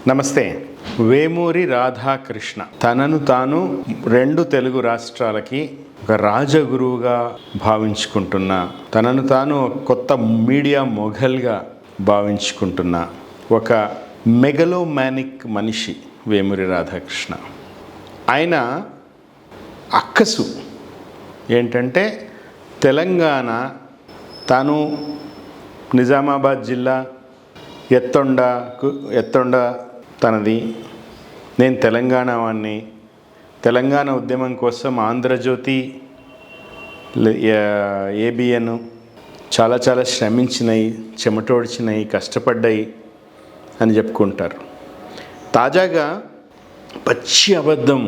నమస్తే. వేమూరి రాధాకృష్ణ తనను తాను రెండు తెలుగు రాష్ట్రాలకి ఒక రాజగురువుగా భావించుకుంటున్న, తనను తాను కొత్త మీడియా మొఘల్గా భావించుకుంటున్న ఒక మెగలోమానిక్ మనిషి వేమూరి రాధాకృష్ణ. ఆయన అక్కసు ఏంటంటే తెలంగాణ, తాను నిజామాబాద్ జిల్లా ఎత్తొండ తనది, నేను తెలంగాణ వాడిని, తెలంగాణ ఉద్యమం కోసం ఆంధ్రజ్యోతి ఏబిఎన్ చాలా శ్రమించినాయి, చెమటోడ్చినాయి, కష్టపడ్డాయి అని చెప్పుకుంటారు. తాజాగా పచ్చి అబద్ధం,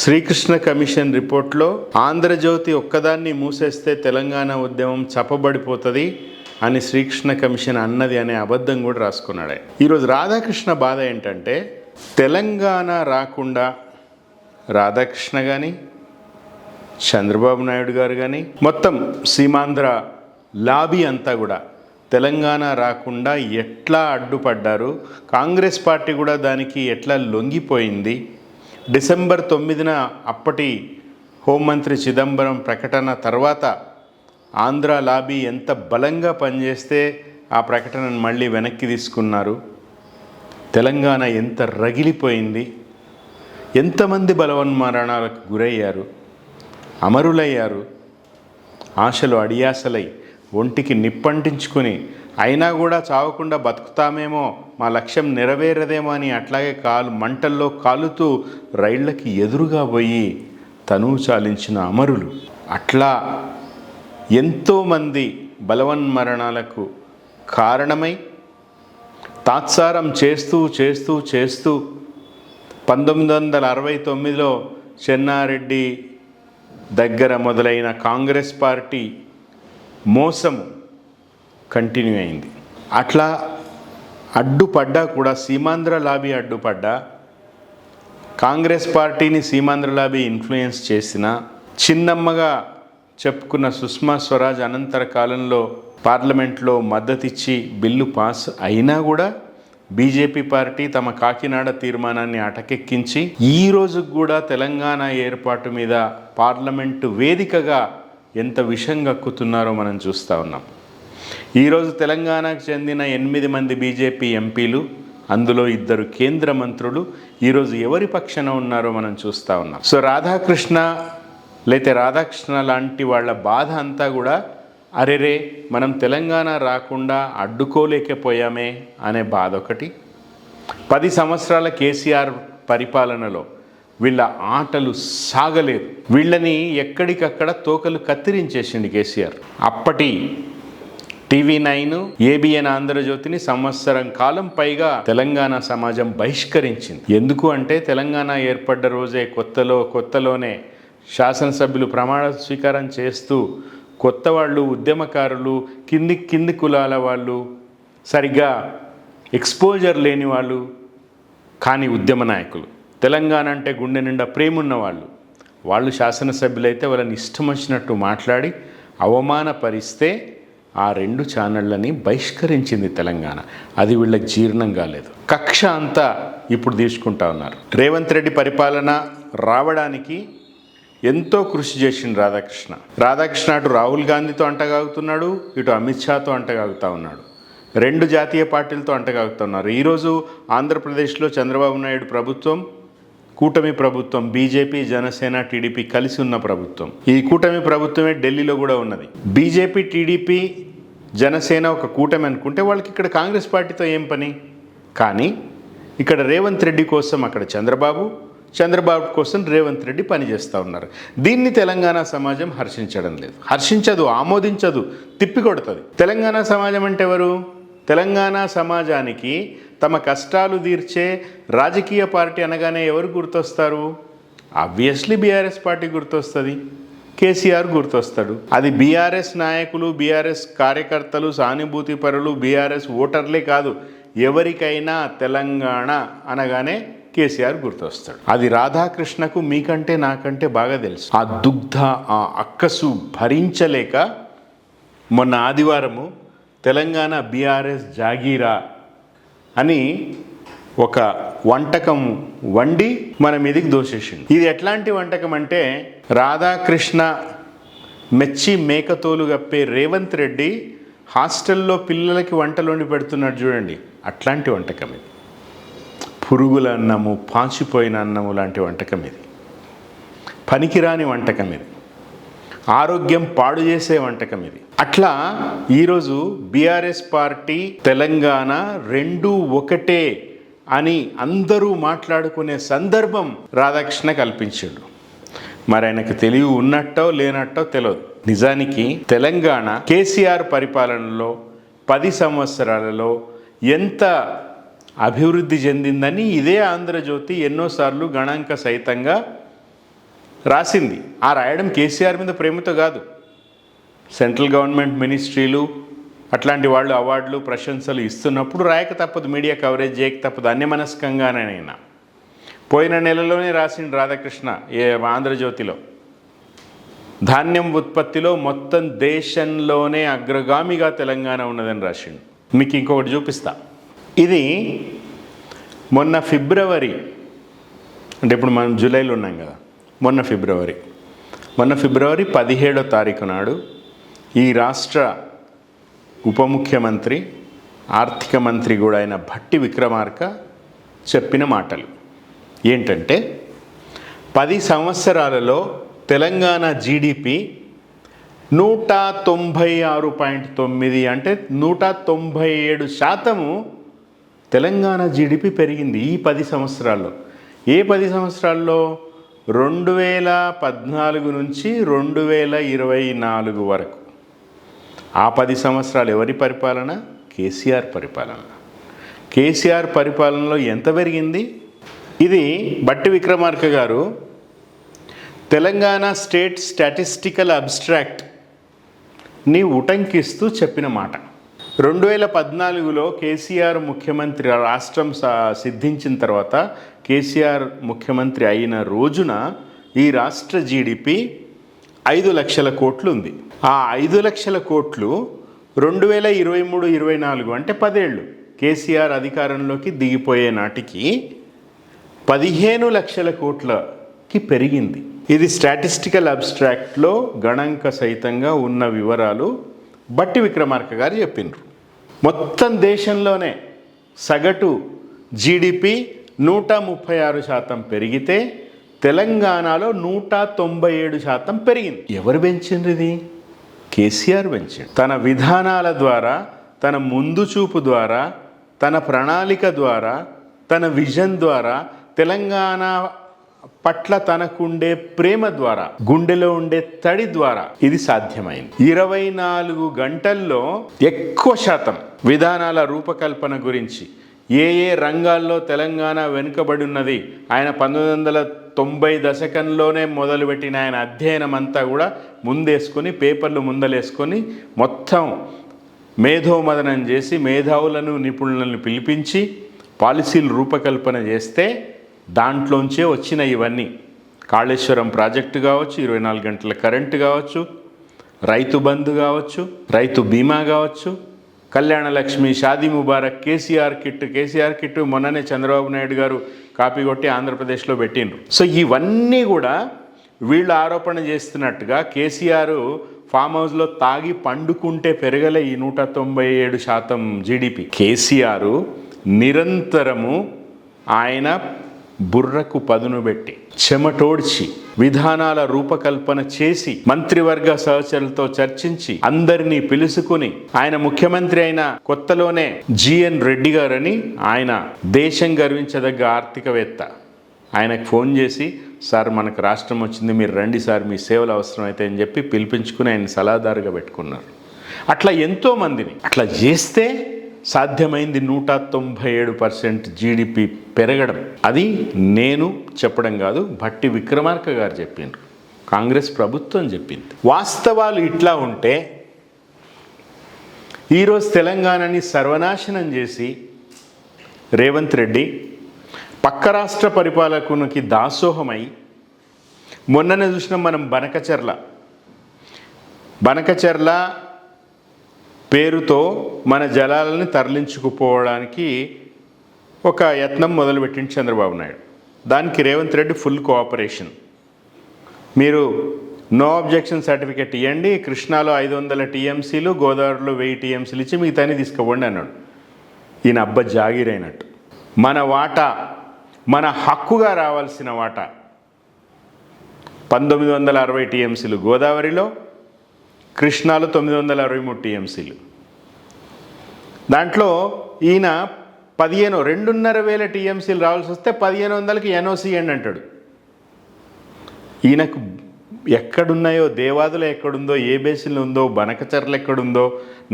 శ్రీకృష్ణ కమిషన్ రిపోర్ట్లో ఆంధ్రజ్యోతి ఒక్కదాన్ని మూసేస్తే తెలంగాణ ఉద్యమం చప్పబడిపోతుంది అని శ్రీకృష్ణ కమిషన్ అన్నది అనే అబద్ధం కూడా రాసుకున్నాడు. ఈరోజు రాధాకృష్ణ బాధ ఏంటంటే తెలంగాణ రాకుండా రాధాకృష్ణ కానీ, చంద్రబాబు నాయుడు గారు కానీ, మొత్తం సీమాంధ్ర లాబీ అంతా కూడా తెలంగాణ రాకుండా ఎట్లా అడ్డుపడ్డారు, కాంగ్రెస్ పార్టీ కూడా దానికి ఎట్లా లొంగిపోయింది. డిసెంబర్ 9న అప్పటి హోంమంత్రి చిదంబరం ప్రకటన తర్వాత ఆంధ్ర లాబీ ఎంత బలంగా పనిచేస్తే ఆ ప్రకటనను మళ్ళీ వెనక్కి తీసుకున్నారు. తెలంగాణ ఎంత రగిలిపోయింది, ఎంతమంది బలవన్మరణాలకు గురయ్యారు, అమరులయ్యారు, ఆశలు అడియాసలై ఒంటికి నిప్పంటించుకుని అయినా కూడా చావకుండా బతుకుతామేమో, మా లక్ష్యం నెరవేరదేమో అని అట్లాగే మంటల్లో కాలుతూ రైళ్లకి ఎదురుగా పోయి తనువు చాలించిన అమరులు. అట్లా ఎంతోమంది బలవన్మరణాలకు కారణమై తాత్సారం చేస్తూ 1969లో చెన్నారెడ్డి దగ్గర మొదలైన కాంగ్రెస్ పార్టీ మోసము కంటిన్యూ అయింది. అట్లా అడ్డుపడ్డా కూడా, సీమాంధ్ర లాబీ అడ్డుపడ్డా, కాంగ్రెస్ పార్టీని సీమాంధ్ర లాబీ ఇన్ఫ్లుయెన్స్ చేసిన, చిన్నమ్మగా చెప్పుకున్న సుష్మా స్వరాజ్ అనంతర కాలంలో పార్లమెంట్లో మద్దతిచ్చి బిల్లు పాస్ అయినా కూడా బీజేపీ పార్టీ తమ కాకినాడ తీర్మానాన్ని అటకెక్కించి ఈ రోజుకు కూడా తెలంగాణ ఏర్పాటు మీద పార్లమెంటు వేదికగా ఎంత విషం కక్కుతున్నారో మనం చూస్తూ ఉన్నాం. ఈరోజు తెలంగాణకు చెందిన 8 మంది బీజేపీ ఎంపీలు, అందులో 2 కేంద్ర మంత్రులు ఈరోజు ఎవరి పక్షాన ఉన్నారో మనం చూస్తూ ఉన్నాం. సో రాధాకృష్ణ లాంటి వాళ్ళ బాధ అంతా కూడా అరెరే మనం తెలంగాణ రాకుండా అడ్డుకోలేకపోయామే అనే బాధ ఒకటి. 10 సంవత్సరాల కేసీఆర్ పరిపాలనలో వీళ్ళ ఆటలు సాగలేదు. వీళ్ళని ఎక్కడికక్కడ తోకలు కత్తిరించేసింది కేసీఆర్. అప్పటి TV9, ఏబిఎన్ ఆంధ్రజ్యోతిని సంవత్సరం కాలం పైగా తెలంగాణ సమాజం బహిష్కరించింది. ఎందుకు అంటే తెలంగాణ ఏర్పడ్డ రోజే కొత్తలోనే శాసనసభ్యులు ప్రమాణ స్వీకారం చేస్తూ కొత్త వాళ్ళు, ఉద్యమకారులు, కింది కులాల వాళ్ళు, సరిగ్గా ఎక్స్పోజర్ లేని వాళ్ళు కానీ ఉద్యమ నాయకులు, తెలంగాణ అంటే గుండె నిండా ప్రేమ ఉన్న వాళ్ళు శాసనసభ్యులైతే వాళ్ళని ఇష్టం వచ్చినట్టు మాట్లాడి అవమానపరిస్తే ఆ 2 ఛానళ్ళని బహిష్కరించింది తెలంగాణ. అది వీళ్ళకి జీర్ణం కాలేదు. కక్ష అంతా ఇప్పుడు తీసుకుంటా ఉన్నారు. రేవంత్ రెడ్డి పరిపాలన రావడానికి ఎంతో కృషి చేసిండు రాధాకృష్ణ. అటు రాహుల్ గాంధీతో అంటగాగుతున్నాడు, ఇటు అమిత్ షాతో అంటగాగుతూ ఉన్నాడు, 2 జాతీయ పార్టీలతో అంటగాగుతున్నారు. ఈరోజు ఆంధ్రప్రదేశ్లో చంద్రబాబు నాయుడు ప్రభుత్వం, కూటమి ప్రభుత్వం, బీజేపీ, జనసేన, టీడీపీ కలిసి ఉన్న ప్రభుత్వం. ఈ కూటమి ప్రభుత్వమే ఢిల్లీలో కూడా ఉన్నది. బీజేపీ, టీడీపీ, జనసేన ఒక కూటమి అనుకుంటే వాళ్ళకి ఇక్కడ కాంగ్రెస్ పార్టీతో ఏం పని? కానీ ఇక్కడ రేవంత్ రెడ్డి కోసం అక్కడ చంద్రబాబు కోసం రేవంత్ రెడ్డి పనిచేస్తూ ఉన్నారు. దీన్ని తెలంగాణ సమాజం హర్షించడం లేదు, హర్షించదు, ఆమోదించదు, తిప్పికొడుతుంది. తెలంగాణ సమాజం అంటే ఎవరు? తెలంగాణ సమాజానికి తమ కష్టాలు తీర్చే రాజకీయ పార్టీ అనగానే ఎవరు గుర్తొస్తారు? ఆబ్వియస్లీ బీఆర్ఎస్ పార్టీ గుర్తొస్తుంది, కేసీఆర్ గుర్తొస్తాడు. అది బీఆర్ఎస్ నాయకులు, బీఆర్ఎస్ కార్యకర్తలు, సానుభూతి పరులు, బీఆర్ఎస్ ఓటర్లే కాదు, ఎవరికైనా తెలంగాణ అనగానే కేసీఆర్ గుర్తొస్తాడు. అది రాధాకృష్ణకు మీకంటే నాకంటే బాగా తెలుసు. ఆ దుగ్ధ, ఆ అక్కసు భరించలేక మొన్న ఆదివారము తెలంగాణ బీఆర్ఎస్ జాగీరా అని ఒక వంటకం వండి మన మీదికి దోషేసిండు. ఇది ఎట్లాంటి వంటకం అంటే రాధాకృష్ణ మెచ్చి మేకతోలు గప్పే రేవంత్ రెడ్డి హాస్టల్లో పిల్లలకి వంటలు వండి పెడుతున్నాడు చూడండి, అట్లాంటి వంటకం ఇది. పురుగుల అన్నము, పాచిపోయిన అన్నము లాంటి వంటకం ఇది. పనికిరాని వంటకం ఇది. ఆరోగ్యం పాడు చేసే వంటకం ఇది. అట్లా ఈరోజు బీఆర్ఎస్ పార్టీ తెలంగాణ రెండూ ఒకటే అని అందరూ మాట్లాడుకునే సందర్భం రాధాకృష్ణ కల్పించాడు. మరి ఆయనకు తెలివి ఉన్నట్టో లేనట్టో తెలియదు. నిజానికి తెలంగాణ కేసీఆర్ పరిపాలనలో 10 సంవత్సరాలలో ఎంత అభివృద్ధి చెందిందని ఇదే ఆంధ్రజ్యోతి ఎన్నోసార్లు గణాంక సహితంగా రాసింది. ఆ రాయడం కేసీఆర్ మీద ప్రేమతో కాదు. సెంట్రల్ గవర్నమెంట్ మినిస్ట్రీలు అట్లాంటి వాళ్ళు అవార్డులు ప్రశంసలు ఇస్తున్నప్పుడు రాయక తప్పదు, మీడియా కవరేజ్ చేయక తప్పదు, అన్యమనస్కంగానైనా. పోయిన నెలలోనే రాసిండు రాధాకృష్ణ ఆంధ్రజ్యోతిలో, ధాన్యం ఉత్పత్తిలో మొత్తం దేశంలోనే అగ్రగామిగా తెలంగాణ ఉన్నదని రాసిండు. మీకు ఇంకొకటి చూపిస్తా. ఇది మొన్న ఫిబ్రవరి, అంటే ఇప్పుడు మనం జూలైలో ఉన్నాం కదా, మొన్న ఫిబ్రవరి 17వ తారీఖు నాడు ఈ రాష్ట్ర ఉప ముఖ్యమంత్రి ఆర్థిక మంత్రి కూడా అయిన భట్టి విక్రమార్క చెప్పిన మాటలు ఏంటంటే, 10 సంవత్సరాలలో తెలంగాణ జీడిపి 196.9 అంటే 197% తెలంగాణ జీడిపి పెరిగింది ఈ 10 సంవత్సరాల్లో. ఏ 10 సంవత్సరాల్లో? 2014 నుంచి 2024 వరకు. ఆ 10 సంవత్సరాలు ఎవరి పరిపాలన? కేసీఆర్ పరిపాలన. కేసీఆర్ పరిపాలనలో ఎంత పెరిగింది? ఇది భట్టి విక్రమార్క గారు తెలంగాణ స్టేట్ స్టాటిస్టికల్ అబ్స్ట్రాక్ట్ని ఉటంకిస్తూ చెప్పిన మాట. 2014లో కేసీఆర్ ముఖ్యమంత్రి, రాష్ట్రం సిద్ధించిన తర్వాత కేసీఆర్ ముఖ్యమంత్రి అయిన రోజున ఈ రాష్ట్ర జీడిపి 5 లక్షల కోట్లు ఉంది. ఆ 5 లక్షల కోట్లు 2023-24 అంటే 10 ఏళ్ళు కేసీఆర్ అధికారంలోకి దిగిపోయే నాటికి 15 లక్షల కోట్లకి పెరిగింది. ఇది స్టాటిస్టికల్ అబ్స్ట్రాక్ట్లో గణాంక సహితంగా ఉన్న వివరాలు భట్టి విక్రమార్క గారు చెప్పినారు. మొత్తం దేశంలోనే సగటు జీడిపి 136% పెరిగితే తెలంగాణలో 197% పెరిగింది. ఎవరు పెంచిండ్రు? ఇది కేసీఆర్ పెంచిండు. తన విధానాల ద్వారా, తన ముందు చూపు ద్వారా, తన ప్రణాళిక ద్వారా, తన విజన్ ద్వారా, తెలంగాణ పట్ల తనకుండే ప్రేమ ద్వారా, గుండెలో ఉండే తడి ద్వారా ఇది సాధ్యమైంది. 24 గంటల్లో ఎక్కువ శాతం విధానాల రూపకల్పన గురించి, ఏ రంగాల్లో తెలంగాణ వెనుకబడి ఉన్నది, ఆయన 1990 దశకంలోనే మొదలుపెట్టిన ఆయన అధ్యయనం అంతా కూడా ముందేసుకొని, పేపర్లు ముందలేసుకొని మొత్తం మేధోమదనం చేసి మేధావులను, నిపుణులను పిలిపించి పాలసీలు రూపకల్పన చేస్తే దాంట్లోంచే వచ్చిన ఇవన్నీ. కాళేశ్వరం ప్రాజెక్టు కావచ్చు, 24 గంటల కరెంటు కావచ్చు, రైతు బంధు కావచ్చు, రైతు బీమా కావచ్చు, కళ్యాణ లక్ష్మి, షాదీ ముబారక్, కేసీఆర్ కిట్ మొన్ననే చంద్రబాబు నాయుడు గారు కాపీ కొట్టి ఆంధ్రప్రదేశ్లో పెట్టిండ్రు. సో ఇవన్నీ కూడా వీళ్ళు ఆరోపణ చేస్తున్నట్టుగా కేసీఆర్ ఫామ్ హౌస్లో తాగి పండుకుంటే పెరగలే ఈ 197% జీడిపి. కేసీఆర్ నిరంతరము ఆయన బుర్రకు పదును పెట్టి, చెమటోడ్చి, విధానాల రూపకల్పన చేసి, మంత్రివర్గ సహచరులతో చర్చించి, అందరినీ పిలుసుకుని, ఆయన ముఖ్యమంత్రి అయిన కొత్తలోనే జిఎన్ రెడ్డి గారని ఆయన దేశం గర్వించదగ్గ ఆర్థికవేత్త, ఆయనకు ఫోన్ చేసి, సార్ మనకు రాష్ట్రం వచ్చింది, మీరు రండి సార్, మీ సేవలు అవసరమైతే అని చెప్పి పిలిపించుకుని ఆయన సలహాదారుగా పెట్టుకున్నారు. అట్లా ఎంతోమందిని అట్లా చేస్తే సాధ్యమైంది 197% జీడిపి పెరగడం. అది నేను చెప్పడం కాదు, భట్టి విక్రమార్క గారు చెప్పిండ్రు, కాంగ్రెస్ ప్రభుత్వం చెప్పింది. వాస్తవాలు ఇట్లా ఉంటే ఈరోజు తెలంగాణని సర్వనాశనం చేసి రేవంత్ రెడ్డి పక్క రాష్ట్ర పరిపాలకునికి దాసోహమై, మొన్ననే చూసినాం మనం బనకచెర్ల పేరుతో మన జలాలని తరలించుకుపోవడానికి ఒక యత్నం మొదలుపెట్టింది చంద్రబాబు నాయుడు. దానికి రేవంత్ రెడ్డి ఫుల్ కోఆపరేషన్. మీరు నో అబ్జెక్షన్ సర్టిఫికెట్ ఇవ్వండి, కృష్ణాలో 500 టీఎంసీలు, గోదావరిలో 1000 టీఎంసీలు ఇచ్చి మిగతాని తీసుకోండి అన్నాడు. ఈయన అబ్బ జాగీరైనట్టు. మన వాటా, మన హక్కుగా రావాల్సిన వాటా 1960 టీఎంసీలు గోదావరిలో, కృష్ణాలో 963 టీఎంసీలు. దాంట్లో ఈయన 2,500 టీఎంసీలు రావాల్సి వస్తే 1,500కి ఎన్ఓసి అని అంటాడు. ఈయనకు ఎక్కడున్నాయో, దేవాదులు ఎక్కడుందో, ఏ బేసిన్లో ఉందో, బనకచర్ల ఎక్కడుందో,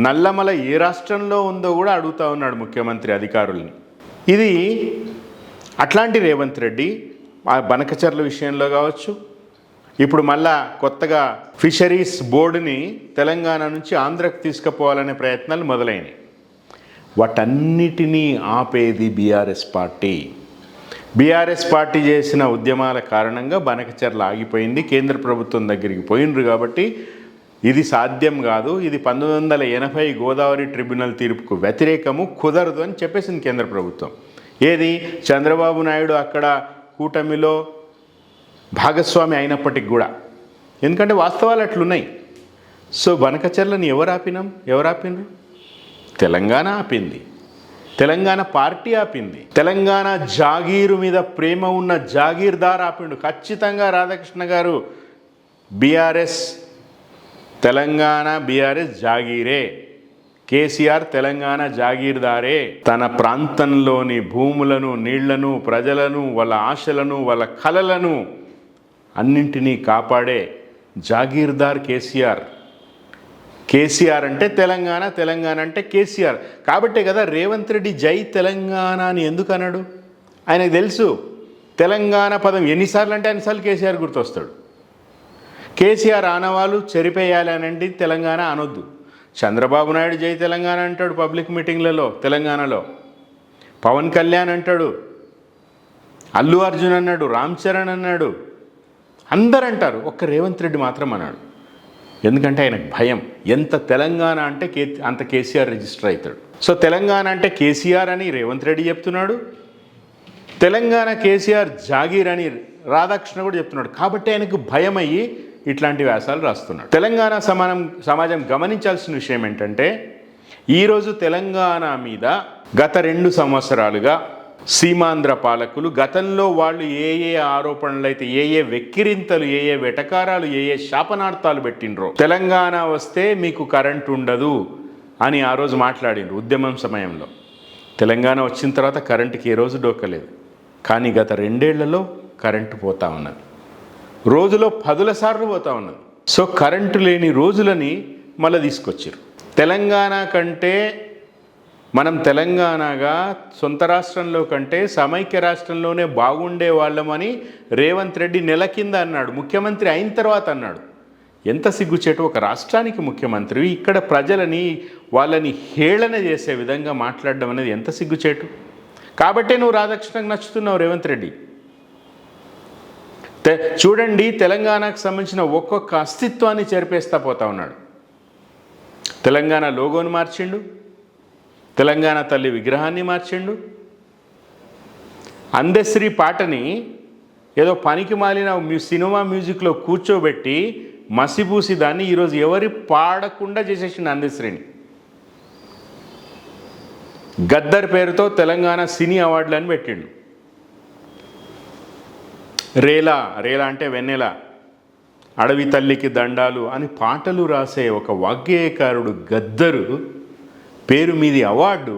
నల్లమల ఏ రాష్ట్రంలో ఉందో కూడా అడుగుతూ ఉన్నాడు ముఖ్యమంత్రి అధికారుల్ని. ఇది అట్లాంటి రేవంత్ రెడ్డి ఆ బనకచర్ల విషయంలో కావచ్చు, ఇప్పుడు మళ్ళా కొత్తగా ఫిషరీస్ బోర్డుని తెలంగాణ నుంచి ఆంధ్రకు తీసుకుపోవాలనే ప్రయత్నాలు మొదలైనవి. వాటన్నిటినీ ఆపేది బీఆర్ఎస్ పార్టీ. బీఆర్ఎస్ పార్టీ చేసిన ఉద్యమాల కారణంగా బనకచర్ల ఆగిపోయింది. కేంద్ర ప్రభుత్వం దగ్గరికి పోయినరు కాబట్టి ఇది సాధ్యం కాదు, ఇది 1980 గోదావరి ట్రిబ్యునల్ తీర్పుకు వ్యతిరేకము, కుదరదు అని చెప్పేసింది కేంద్ర ప్రభుత్వం. ఏది చంద్రబాబు నాయుడు అక్కడ కూటమిలో భాగస్వామి అయినప్పటికి కూడా, ఎందుకంటే వాస్తవాలు అట్లున్నాయి. సో బనకచర్లని ఎవరు ఆపినరు? తెలంగాణ ఆపింది, తెలంగాణ పార్టీ ఆపింది. తెలంగాణ జాగీరు మీద ప్రేమ ఉన్న జాగీర్దార్ ఆపిండు. ఖచ్చితంగా రాధాకృష్ణ గారు బీఆర్ఎస్, తెలంగాణ బీఆర్ఎస్ జాగీరే, కేసీఆర్ తెలంగాణ జాగీర్దారే. తన ప్రాంతంలోని భూములను, నీళ్లను, ప్రజలను, వాళ్ళ ఆశలను, వాళ్ళ కలలను అన్నింటినీ కాపాడే జాగీర్దార్ కేసీఆర్. కేసీఆర్ అంటే తెలంగాణ, తెలంగాణ అంటే కేసీఆర్. కాబట్టే కదా రేవంత్ రెడ్డి జై తెలంగాణ అని ఎందుకు అన్నాడు? ఆయనకు తెలుసు తెలంగాణ పదం ఎన్నిసార్లు అంటే అన్నిసార్లు కేసీఆర్ గుర్తొస్తాడు. కేసీఆర్ ఆనవాళ్ళు చెరిపేయాలి అనండి, తెలంగాణ అనొద్దు. చంద్రబాబు నాయుడు జై తెలంగాణ అంటాడు పబ్లిక్ మీటింగ్లలో తెలంగాణలో, పవన్ కళ్యాణ్ అంటాడు, అల్లు అర్జున్ అన్నాడు, రామ్ చరణ్ అన్నాడు, అందరు అంటారు. ఒక్క రేవంత్ రెడ్డి మాత్రం అన్నాడు. ఎందుకంటే ఆయనకు భయం. ఎంత తెలంగాణ అంటే అంత కేసీఆర్ రిజిస్టర్ అవుతాడు. సో తెలంగాణ అంటే కేసీఆర్ అని రేవంత్ రెడ్డి చెప్తున్నాడు, తెలంగాణ కేసీఆర్ జాగీర్ అని రాధాకృష్ణ కూడా చెప్తున్నాడు. కాబట్టి ఆయనకు భయం అయ్యి ఇట్లాంటి వ్యాసాలు రాస్తున్నాడు. తెలంగాణ సమాజం గమనించాల్సిన విషయం ఏంటంటే, ఈరోజు తెలంగాణ మీద గత 2 సంవత్సరాలుగా సీమాంధ్ర పాలకులు గతంలో వాళ్ళు ఏ ఆరోపణలు అయితే, ఏ వెక్కిరింతలు, ఏ వెటకారాలు, ఏ శాపనార్థాలు పెట్టిండ్రో, తెలంగాణ వస్తే మీకు కరెంట్ ఉండదు అని ఆ రోజు మాట్లాడిండ్రు ఉద్యమం సమయంలో. తెలంగాణ వచ్చిన తర్వాత కరెంటుకి ఏ రోజు డోకలేదు. కానీ గత 2 ఏళ్లలో కరెంటు పోతా ఉన్నది, రోజులో 10 సార్లు పోతా ఉన్నది. సో కరెంటు లేని రోజులని మళ్ళీ తీసుకొచ్చారు. తెలంగాణ కంటే మనం తెలంగాణగా సొంత రాష్ట్రంలో కంటే సమైక్య రాష్ట్రంలోనే బాగుండే వాళ్ళమని రేవంత్ రెడ్డి నెల కింద అన్నాడు, ముఖ్యమంత్రి అయిన తర్వాత అన్నాడు. ఎంత సిగ్గుచేటు! ఒక రాష్ట్రానికి ముఖ్యమంత్రి ఇక్కడ ప్రజలని, వాళ్ళని హేళన చేసే విధంగా మాట్లాడడం అనేది ఎంత సిగ్గుచేటు! కాబట్టే నువ్వు రాధాకృష్ణకు నచ్చుతున్నావు రేవంత్ రెడ్డి. చూడండి, తెలంగాణకు సంబంధించిన ఒక్కొక్క అస్తిత్వాన్ని చెరిపేస్తా పోతా ఉన్నాడు. తెలంగాణ లోగోను మార్చిండు, తెలంగాణ తల్లి విగ్రహాన్ని మార్చిండు, అందశ్రీ పాటని ఏదో పనికి మాలిన సినిమా మ్యూజిక్లో కూర్చోబెట్టి మసిపూసి దాన్ని ఈరోజు ఎవరి పాడకుండా చేసేసిండు అందశ్రీని. గద్దర్ పేరుతో తెలంగాణ సినీ అవార్డులని పెట్టిండు. రేలా అంటే వెన్నెల, అడవి తల్లికి దండాలు అని పాటలు రాసే ఒక వాగ్గేయకారుడు గద్దరు పేరు మీది అవార్డు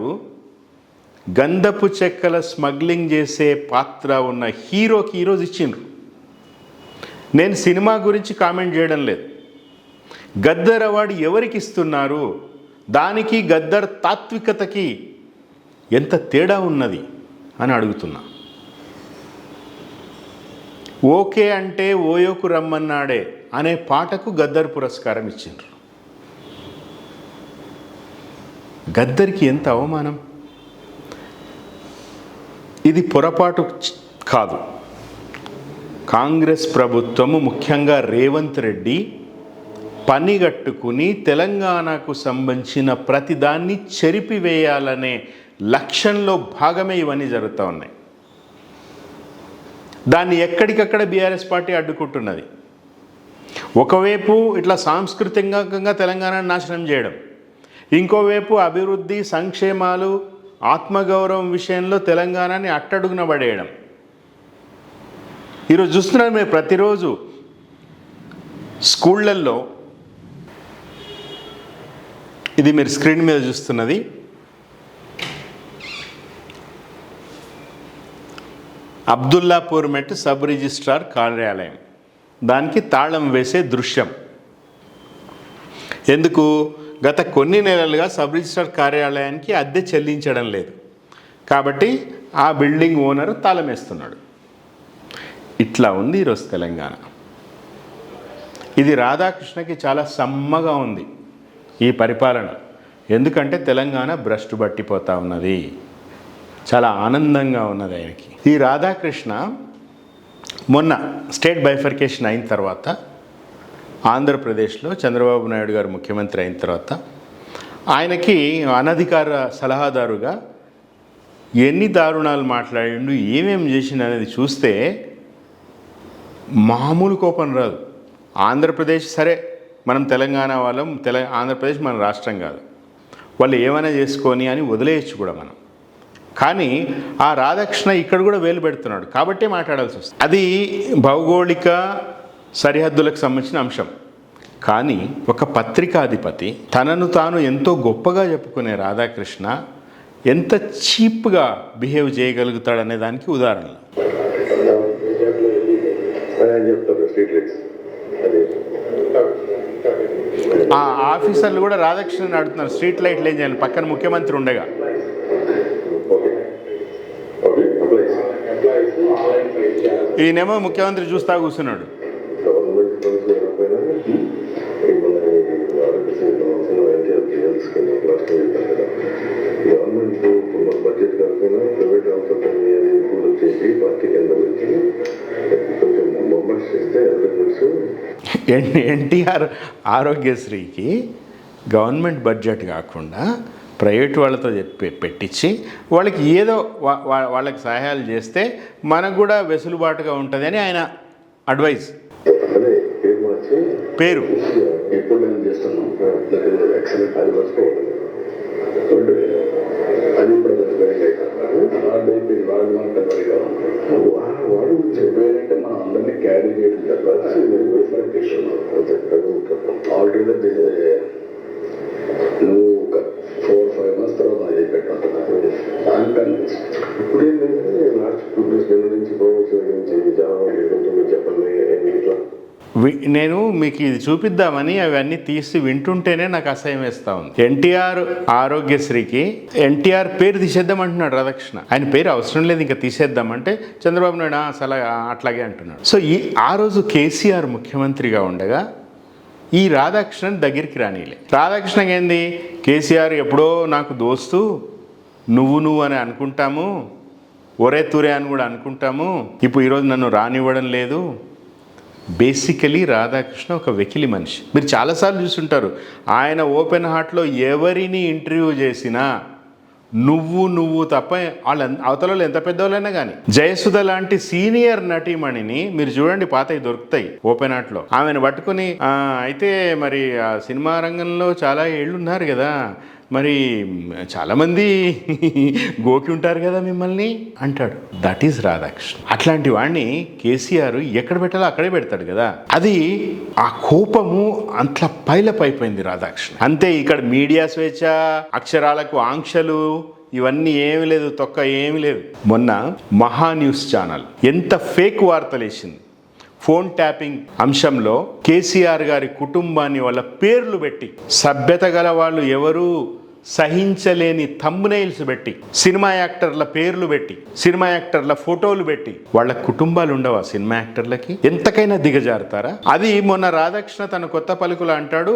గంధపు చెక్కల స్మగ్లింగ్ చేసే పాత్ర ఉన్న హీరోకి ఈరోజు ఇచ్చిండ్రు. నేను సినిమా గురించి కామెంట్ చేయడం లేదు, గద్దర్ అవార్డు ఎవరికి ఇస్తున్నారు, దానికి గద్దర్ తాత్వికతకి ఎంత తేడా ఉన్నది అని అడుగుతున్నా. ఓకే అంటే ఓయోకు రమ్మన్నాడే అనే పాటకు గద్దర్ పురస్కారం ఇచ్చిండ్రు. గద్దర్కి ఎంత అవమానం! ఇది పొరపాటు కాదు. కాంగ్రెస్ ప్రభుత్వము, ముఖ్యంగా రేవంత్ రెడ్డి పనిగట్టుకుని తెలంగాణకు సంబంధించిన ప్రతిదాన్ని చెరిపివేయాలనే లక్ష్యంలో భాగమే ఇవన్నీ జరుగుతూ ఉన్నాయి. దాన్ని ఎక్కడికక్కడ బీఆర్ఎస్ పార్టీ అడ్డుకుంటున్నది. ఒకవైపు ఇట్లా సాంస్కృతికంగా తెలంగాణను నాశనం చేయడం, ఇంకోవైపు అభివృద్ధి, సంక్షేమాలు, ఆత్మగౌరవం విషయంలో తెలంగాణని అట్టడుగున పడేయడం. ఈరోజు చూస్తున్నారు మీరు, ప్రతిరోజు స్కూళ్ళల్లో, ఇది మీరు స్క్రీన్ మీద చూస్తున్నది అబ్దుల్లాపూర్ మెట్ సబ్ రిజిస్ట్రార్ కార్యాలయం, దానికి తాళం వేసే దృశ్యం. ఎందుకు? గత కొన్ని నెలలుగా సబ్ రిజిస్ట్రార్ కార్యాలయానికి అద్దె చెల్లించడం లేదు కాబట్టి ఆ బిల్డింగ్ ఓనర్ తాళం వేస్తున్నాడు. ఇట్లా ఉంది ఈరోజు తెలంగాణ. ఇది రాధాకృష్ణకి చాలా సమ్మగా ఉంది ఈ పరిపాలన. ఎందుకంటే తెలంగాణ భ్రష్టు పట్టిపోతూ ఉన్నది, చాలా ఆనందంగా ఉన్నది ఆయనకి. ఈ రాధాకృష్ణ మొన్న స్టేట్ బైఫర్కేషన్ అయిన తర్వాత, ఆంధ్రప్రదేశ్లో చంద్రబాబు నాయుడు గారు ముఖ్యమంత్రి అయిన తర్వాత ఆయనకి అనధికార సలహాదారుగా ఎన్ని దారుణాలు మాట్లాడిండు, ఏమేమి చేసిండు అనేది చూస్తే మామూలు కోపం రాదు. ఆంధ్రప్రదేశ్ సరే, మనం తెలంగాణ వాళ్ళం, ఆంధ్రప్రదేశ్ మన రాష్ట్రం కాదు, వాళ్ళు ఏమైనా చేసుకొని అని వదిలేయచ్చు కూడా మనం. కానీ ఆ రాధాకృష్ణ ఇక్కడ కూడా వేలు పెడుతున్నాడు కాబట్టి మాట్లాడాల్సి వస్తుంది. అది భౌగోళిక సరిహద్దులకు సంబంధించిన అంశం. కానీ ఒక పత్రికాధిపతి తనను తాను ఎంతో గొప్పగా చెప్పుకునే రాధాకృష్ణ ఎంత చీప్గా బిహేవ్ చేయగలుగుతాడనే దానికి ఉదాహరణలు. ఆ ఆఫీసర్లు కూడా రాధాకృష్ణని అడుగుతున్నారు, స్ట్రీట్ లైట్లు ఏం చేయాలి, పక్కన ముఖ్యమంత్రి ఉండగా. ఈయనేమో ముఖ్యమంత్రి చూస్తా కూర్చున్నాడు. బడ్జెట్ కాకపోయినా ప్రైవేట్ హాస్పిటల్ చేసి పార్టీ కింద వచ్చి కొంచెం బొమ్మస్ చేస్తే ఎన్టీఆర్ ఆరోగ్యశ్రీకి గవర్నమెంట్ బడ్జెట్ కాకుండా ప్రైవేట్ వాళ్ళతో పెట్టించి వాళ్ళకి ఏదో వాళ్ళకి సహాయాలు చేస్తే మనకు కూడా వెసులుబాటుగా ఉంటుంది అని ఆయన అడ్వైజ్. పేరు ఇప్పుడు నేను చేస్తున్నాం ఎక్సలెంట్, అది మర్చిపోవద్దు. అది ఇప్పుడు వాడు చెప్పారంటే మనం అందరినీ క్యారీ చేయడం ఆల్రెడీ నువ్వు ఒక 4-5 months తర్వాత అది పెట్టుంటున్నాను. ఇప్పుడు ఏంటంటే లాస్ట్ 2 days నుంచి ప్రమోషన్ గురించి కొంచెం చెప్పండి ఇట్లా. నేను మీకు ఇది చూపిద్దామని అవన్నీ తీసి వింటుంటేనే నాకు అసహ్యం వేస్తూ ఉంది. ఎన్టీఆర్ ఆరోగ్యశ్రీకి ఎన్టీఆర్ పేరు తీసేద్దామంటున్నాడు రాధాకృష్ణ. ఆయన పేరు అవసరం లేదు, ఇంకా తీసేద్దామంటే చంద్రబాబు నాయుడు అసలు అట్లాగే అంటున్నాడు. సో ఆ రోజు కేసీఆర్ ముఖ్యమంత్రిగా ఉండగా ఈ రాధాకృష్ణని దగ్గరికి రానిలే. రాధాకృష్ణకి ఏంది, కేసీఆర్ ఎప్పుడో నాకు దోస్తు, నువ్వు అని అనుకుంటాము, ఒరే తురే అని కూడా అనుకుంటాము, ఇప్పుడు ఈరోజు నన్ను రానివ్వడం లేదు. బేసికలీ రాధాకృష్ణ ఒక వెకిలి మనిషి. మీరు చాలాసార్లు చూస్తుంటారు, ఆయన ఓపెన్ హార్ట్లో ఎవరిని ఇంటర్వ్యూ చేసినా నువ్వు తప్ప వాళ్ళ అవతలలో ఎంత పెద్దవాళ్ళైనా కానీ. జయసుధ లాంటి సీనియర్ నటీమణిని మీరు చూడండి, పాతవి దొరుకుతాయి ఓపెన్ హార్ట్లో. ఆమెను పట్టుకుని అయితే మరి ఆ సినిమా రంగంలో చాలా ఏళ్ళు ఉన్నారు కదా, మరి చాలామంది గోకి ఉంటారు కదా మిమ్మల్ని అంటాడు. That is Radhakrishna. అట్లాంటి వాడిని కేసీఆర్ ఎక్కడ పెట్టాలో అక్కడే పెడతాడు కదా. అది ఆ కోపము అంట్లా పైలప్ అయిపోయింది రాధాకృష్ణ. అంతే, ఇక్కడ మీడియా స్వేచ్ఛ, అక్షరాలకు ఆంక్షలు, ఇవన్నీ ఏమి లేదు, తొక్క ఏమి లేదు. మొన్న మహా న్యూస్ ఛానల్ ఎంత ఫేక్ వార్తలు వేసింది. ఫోన్ ట్యాపింగ్ అంశంలో కేసీఆర్ గారి కుటుంబాన్ని వాళ్ళ పేర్లు పెట్టి, సభ్యత గల వాళ్ళు ఎవరు సహించలేని థంబ్నెయిల్స్ పెట్టి, సినిమా యాక్టర్ల పేర్లు పెట్టి, సినిమా యాక్టర్ల ఫోటోలు పెట్టి, వాళ్ళ కుటుంబాలు ఉండవా సినిమా యాక్టర్లకి? ఎంతకైనా దిగజారుతారా? అది మొన్న రాధాకృష్ణ తన కొత్త పలుకులు అంటాడు,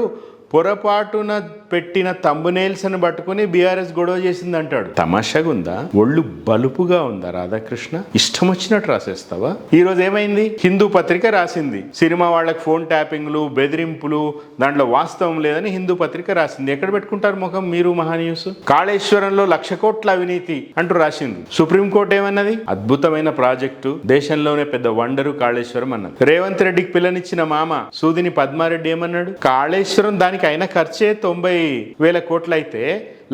పొరపాటున పెట్టిన తంబునేల్స్ని పట్టుకుని బీఆర్ఎస్ గొడవ చేసింది అంటాడు. తమాషాగా ఉందా? ఒళ్ళు బలుపుగా ఉందా రాధాకృష్ణ? ఇష్టం వచ్చినట్టు రాసేస్తావా? ఈరోజు ఏమైంది? హిందూ పత్రిక రాసింది సినిమా వాళ్ళకి ఫోన్ ట్యాపింగ్లు, బెదిరింపులు, దాంట్లో వాస్తవం లేదని హిందూ పత్రిక రాసింది. ఎక్కడ పెట్టుకుంటారు ముఖం మీరు మహాన్యూస్? కాళేశ్వరంలో 1,00,000 కోట్ల అవినీతి అంటూ రాసింది. సుప్రీంకోర్టు ఏమన్నది? అద్భుతమైన ప్రాజెక్టు, దేశంలోనే పెద్ద వండరు కాళేశ్వరం అన్నది. రేవంత్ రెడ్డికి పిల్లనిచ్చిన మామ సూదిని పద్మారెడ్డి ఏమన్నాడు? కాళేశ్వరం దానికి అయిన ఖర్చే 90,000 కోట్లు అయితే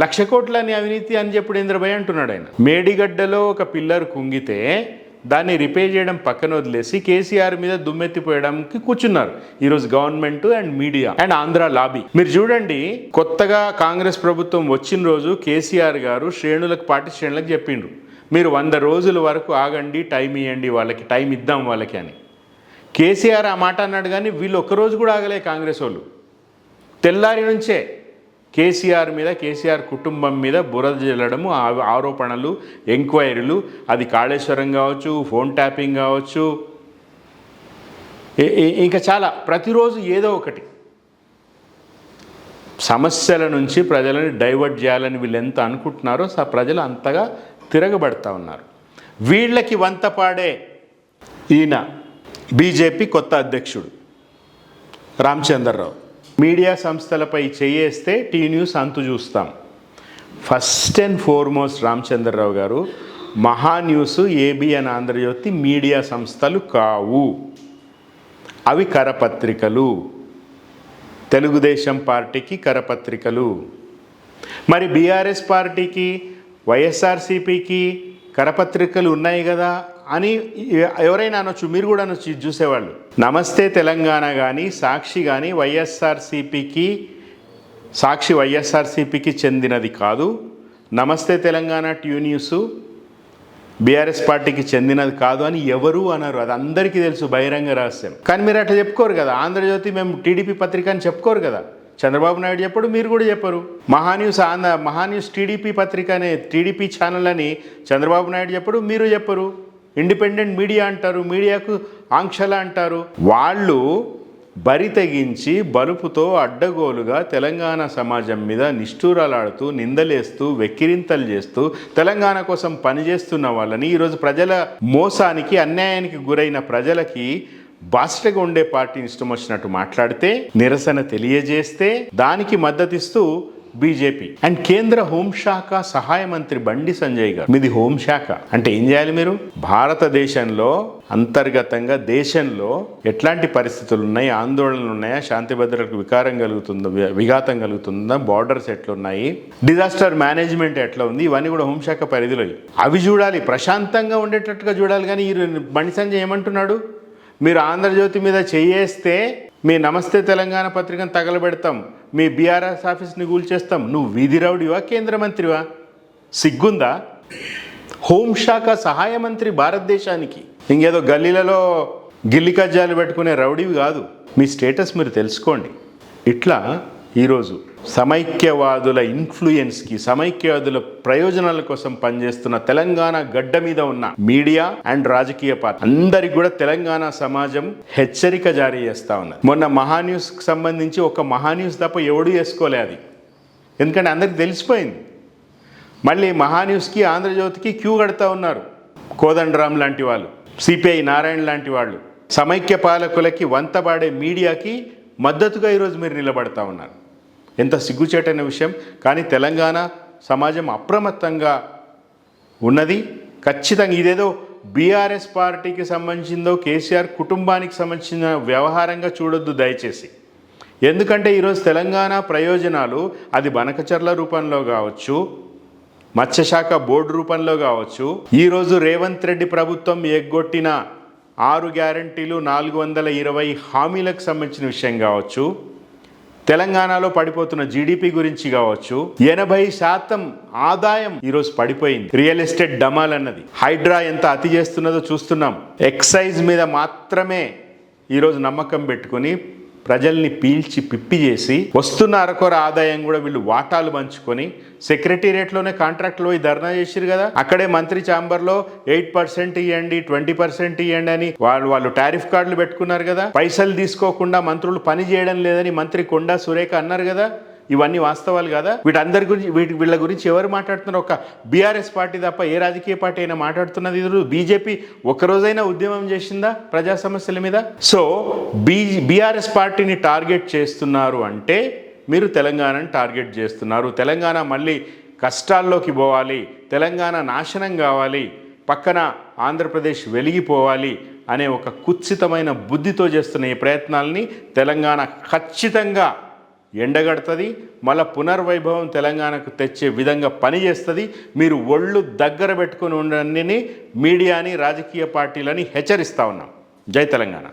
1,00,000 కోట్లని అవినీతి అని చెప్పుడు ఇంద్రభయ్ అంటున్నాడు ఆయన. మేడిగడ్డలో ఒక పిల్లర్ కుంగితే దాన్ని రిపేర్ చేయడం పక్కన వదిలేసి కేసీఆర్ మీద దుమ్మెత్తిపోయడానికి కూర్చున్నారు ఈరోజు government and media and Andhra lobby. మీరు చూడండి, కొత్తగా కాంగ్రెస్ ప్రభుత్వం వచ్చిన రోజు కేసీఆర్ గారు పార్టీ శ్రేణులకు చెప్పిండ్రు, మీరు 100 రోజుల వరకు ఆగండి, టైం ఇవ్వండి వాళ్ళకి, టైం ఇద్దాం వాళ్ళకి అని. కేసీఆర్ ఆ మాట అన్నాడు, కానీ వీళ్ళు ఒక్కరోజు కూడా ఆగలే కాంగ్రెస్ వాళ్ళు. తెల్లారి నుంచే కేసీఆర్ మీద, కేసీఆర్ కుటుంబం మీద బురద జల్లడము, ఆరోపణలు, ఎంక్వైరీలు, అది కాళేశ్వరం కావచ్చు, ఫోన్ ట్యాపింగ్ కావచ్చు, ఇంకా చాలా, ప్రతిరోజు ఏదో ఒకటి సమస్యల నుంచి ప్రజలను డైవర్ట్ చేయాలని వీళ్ళు ఎంత అనుకుంటున్నారో ప్రజలు అంతగా తిరగబడతా ఉన్నారు. వీళ్ళకి వంతపాడే ఈయన బీజేపీ కొత్త అధ్యక్షుడు రామచంద్రరావు. మీడియా సంస్థలపై చేయేస్తే టీ న్యూస్ అంతు చూస్తాం. ఫస్ట్ అండ్ ఫార్మోస్ట్ రామచంద్రరావు గారు, మహాన్యూస్, ఏబిఎన్ ఆంధ్రజ్యోతి మీడియా సంస్థలు కావు, అవి కరపత్రికలు, తెలుగుదేశం పార్టీకి కరపత్రికలు. మరి బీఆర్ఎస్ పార్టీకి, వైఎస్ఆర్సీపీకి కరపత్రికలు ఉన్నాయి కదా అని ఎవరైనా అనొచ్చు, మీరు కూడా అనొచ్చు చూసేవాళ్ళు. నమస్తే తెలంగాణ కానీ, సాక్షి కానీ వైఎస్ఆర్సీపీకి చెందినది కాదు. నమస్తే తెలంగాణ, ట్యూ న్యూస్ బీఆర్ఎస్ పార్టీకి చెందినది కాదు అని ఎవరు అనరు, అది అందరికీ తెలుసు, బహిరంగ రహస్యం. కానీ మీరు అట్లా చెప్పుకోరు కదా. ఆంధ్రజ్యోతి మేము టీడీపీ పత్రిక అని చెప్పుకోరు కదా. చంద్రబాబు నాయుడు చెప్పడు, మీరు కూడా చెప్పరు. మహాన్యూస్ టీడీపీ పత్రిక అనే టీడీపీ ఛానల్ అని చంద్రబాబు నాయుడు చెప్పడు, మీరు చెప్పరు. ఇండిపెండెంట్ మీడియా అంటారు, మీడియాకు ఆంక్షల అంటారు. వాళ్ళు బరి తెగించి బలుపుతో అడ్డగోలుగా తెలంగాణ సమాజం మీద నిష్ఠూరాలాడుతూ, నిందలేస్తూ, వెక్కిరింతలు చేస్తూ తెలంగాణ కోసం పనిచేస్తున్న వాళ్ళని ఈరోజు ప్రజల మోసానికి, అన్యాయానికి గురైన ప్రజలకి బాస్టగా ఉండే పార్టీని ఇష్టం వచ్చినట్టు మాట్లాడితే, నిరసన తెలియజేస్తే దానికి మద్దతిస్తూ బీజేపీ అండ్ కేంద్ర హోంశాఖ సహాయ మంత్రి బండి సంజయ్ గారు, మీది హోంశాఖ అంటే ఏం చేయాలి మీరు? భారతదేశంలో అంతర్గతంగా దేశంలో ఎట్లాంటి పరిస్థితులు ఉన్నాయి, ఆందోళనలు ఉన్నాయా, శాంతి భద్రతలకు విఘాతం కలుగుతుందా, బార్డర్స్ ఎట్లున్నాయి, డిజాస్టర్ మేనేజ్మెంట్ ఎట్లా ఉంది, ఇవన్నీ కూడా హోంశాఖ పరిధిలో అవి చూడాలి, ప్రశాంతంగా ఉండేటట్టుగా చూడాలి. కానీ ఈ బండి సంజయ్ ఏమంటున్నాడు? మీరు ఆంధ్రజ్యోతి మీద చేయేస్తే మీ నమస్తే తెలంగాణ పత్రికను తగలబెడతాం, మీ బీఆర్ఎస్ ఆఫీస్ని కూల్చేస్తాం. నువ్వు వీధి రౌడివా, కేంద్ర మంత్రివా? సిగ్గుందా? హోంశాఖ సహాయ మంత్రి భారతదేశానికి, ఇంకేదో గల్లీలలో గిల్లి కజ్జాలు పెట్టుకునే రౌడీవి కాదు. మీ స్టేటస్ మీరు తెలుసుకోండి. ఇట్లా ఈరోజు సమైక్యవాదుల ఇన్ఫ్లుయెన్స్కి, సమైక్యవాదుల ప్రయోజనాల కోసం పనిచేస్తున్న తెలంగాణ గడ్డ మీద ఉన్న మీడియా అండ్ రాజకీయ పార్టీ అందరికి కూడా తెలంగాణ సమాజం హెచ్చరిక జారీ చేస్తూ ఉన్నది. మొన్న మహాన్యూస్కి సంబంధించి ఒక మహాన్యూస్ తప్ప ఎవడు వేసుకోలే అది, ఎందుకంటే అందరికి తెలిసిపోయింది. మళ్ళీ మహాన్యూస్కి, ఆంధ్రజ్యోతికి క్యూ కడతా ఉన్నారు కోదండరామ్ లాంటి వాళ్ళు, సిపిఐ నారాయణ లాంటి వాళ్ళు. సమైక్య పాలకులకి వంతబాడే మీడియాకి మద్దతుగా ఈరోజు మీరు నిలబడతా ఉన్నారు. ఎంత సిగ్గుచేటైన విషయం. కానీ తెలంగాణ సమాజం అప్రమత్తంగా ఉన్నది. ఖచ్చితంగా ఇదేదో బీఆర్ఎస్ పార్టీకి సంబంధించిందో, కేసీఆర్ కుటుంబానికి సంబంధించిన వ్యవహారంగా చూడొద్దు దయచేసి. ఎందుకంటే ఈరోజు తెలంగాణ ప్రయోజనాలు, అది బనకచర్ల రూపంలో కావచ్చు, మత్స్యశాఖ బోర్డు రూపంలో కావచ్చు, ఈరోజు రేవంత్ రెడ్డి ప్రభుత్వం ఎగ్గొట్టిన 6 గ్యారంటీలు, 420 హామీలకు సంబంధించిన విషయం కావచ్చు, తెలంగాణలో పడిపోతున్న జీడిపి గురించి కావచ్చు, 80% ఆదాయం ఈరోజు పడిపోయింది. రియల్ ఎస్టేట్ డమాల్ అన్నది, హైడ్రా ఎంత అతి చేస్తున్నదో చూస్తున్నాం. ఎక్సైజ్ మీద మాత్రమే ఈరోజు నమ్మకం పెట్టుకుని ప్రజల్ని పీల్చి పిప్పి చేసి వస్తున్న అరకొర ఆదాయం కూడా వీళ్ళు వాటాలు పంచుకొని సెక్రటేరియట్లోనే కాంట్రాక్ట్లు పోయి ధర్నా చేసిరు కదా. అక్కడే మంత్రి ఛాంబర్లో 8% ఇవ్వండి, 20% ఇవ్వండి అని వాళ్ళు టారిఫ్ కార్డులు పెట్టుకున్నారు కదా. పైసలు తీసుకోకుండా మంత్రులు పని చేయడం లేదని మంత్రి కొండా సురేఖ అన్నారు కదా. ఇవన్నీ వాస్తవాలు కదా. వీటందరి గురించి వీళ్ళ గురించి ఎవరు మాట్లాడుతున్నారు? ఒక బీఆర్ఎస్ పార్టీ తప్ప ఏ రాజకీయ పార్టీ అయినా మాట్లాడుతున్నది? బీజేపీ ఒక్కరోజైనా ఉద్యమం చేసిందా ప్రజా సమస్యల మీద? సో బీఆర్ఎస్ పార్టీని టార్గెట్ చేస్తున్నారు అంటే మీరు తెలంగాణను టార్గెట్ చేస్తున్నారు. తెలంగాణ మళ్ళీ కష్టాల్లోకి పోవాలి, తెలంగాణ నాశనం కావాలి, పక్కన ఆంధ్రప్రదేశ్ వెలిగిపోవాలి అనే ఒక కుత్సితమైన బుద్ధితో చేస్తున్న ఈ ప్రయత్నాల్ని తెలంగాణ ఖచ్చితంగా ఎండగడుతుంది. మళ్ళీ పునర్వైభవం తెలంగాణకు తెచ్చే విధంగా పనిచేస్తుంది. మీరు ఒళ్ళు దగ్గర పెట్టుకుని ఉండండి మీడియాని, రాజకీయ పార్టీలని హెచ్చరిస్తూ ఉన్నాం. జై తెలంగాణ.